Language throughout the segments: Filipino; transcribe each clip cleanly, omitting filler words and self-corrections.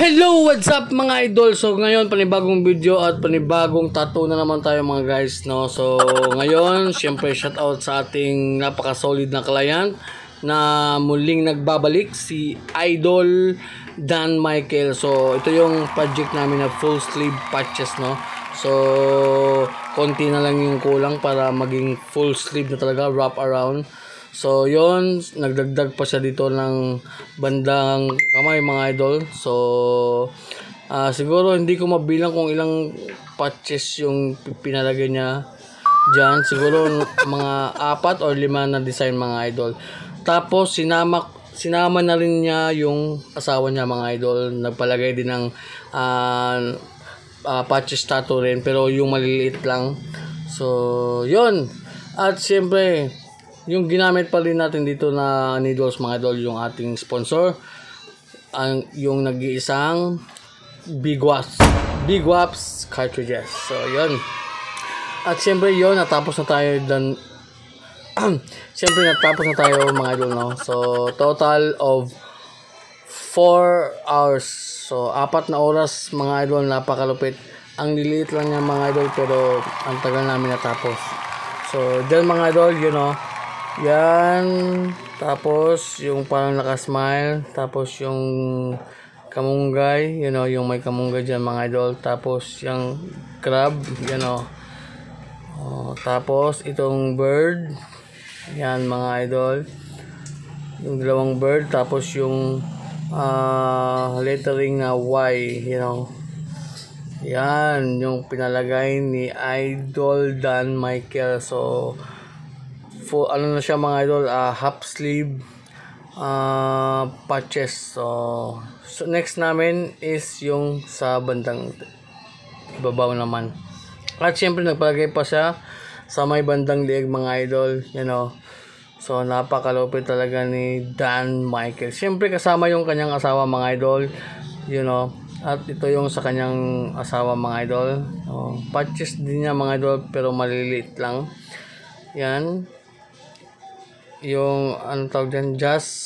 Hello, what's up mga idol? So ngayon panibagong video at panibagong tattoo na naman tayo mga guys, no? So ngayon, syempre shout out sa ating napaka-solid na client na muling nagbabalik, si Idol Dan Michael. So ito yung project namin na full sleeve patches, no? So konti na lang yung kulang para maging full sleeve na talaga, wrap around. So yon, nagdagdag pa siya dito ng bandang kamay mga idol. So siguro hindi ko mabilang kung ilang patches yung pinalagay niya dyan. Siguro mga 4 or 5 na design mga idol. Tapos sinama na rin niya yung asawa niya mga idol. Nagpalagay din ng patches tattoo rin, pero yung maliliit lang. So yon. At siyempre yung ginamit pa rin natin dito na needles mga idol, yung ating sponsor, yung nag-iisang Big Waps cartridges. So yun. At siyempre yun, natapos na tayo dan siyempre natapos na tayo mga idol, no? So total of 4 hours. So 4 na oras mga idol, napakalupit. Ang liliit lang niya mga idol, pero ang tagal namin natapos. So dyan mga idol, you know, yan, tapos yung parang nakasmile, tapos yung kamunggay, you know, yung may kamunggay dyan mga idol, tapos yung crab, you know, tapos itong bird, yan mga idol, yung dalawang bird, tapos yung lettering na Y, you know, yan, yung pinalagay ni Idol Dan Michael. So ano na siya mga idol, half sleeve patches. So next namin is yung sa bandang ibabaw naman. At syempre nagpalagay pa siya sa may bandang liig mga idol, you know. So napakalupit talaga ni Dan Michael. Syempre kasama yung kanyang asawa mga idol, you know. At ito yung sa kanyang asawa mga idol. Patches din niya mga idol, pero maliliit lang. Yan. Yung ano tawag dyan, just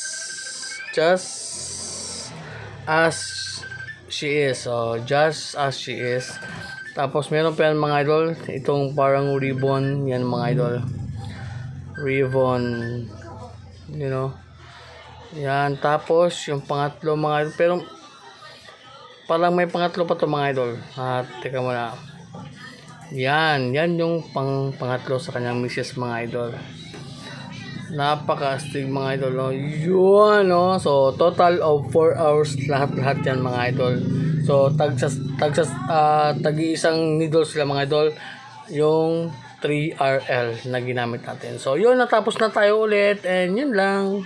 as she is. So just as she is. Tapos meron pa yan mga idol, itong parang ribbon, yan mga idol, ribbon, you know, yan. Tapos yung pangatlo mga idol, pero parang may pangatlo pa to mga idol. Teka muna, yan yung pangatlo sa kanyang misis mga idol. Napaka-astig mga idol, no? Yun, no? So total of 4 hours lahat yan mga idol. So tag-iisang needles sila mga idol, yung 3RL na ginamit natin. So yun, natapos na tayo ulit, and yun lang.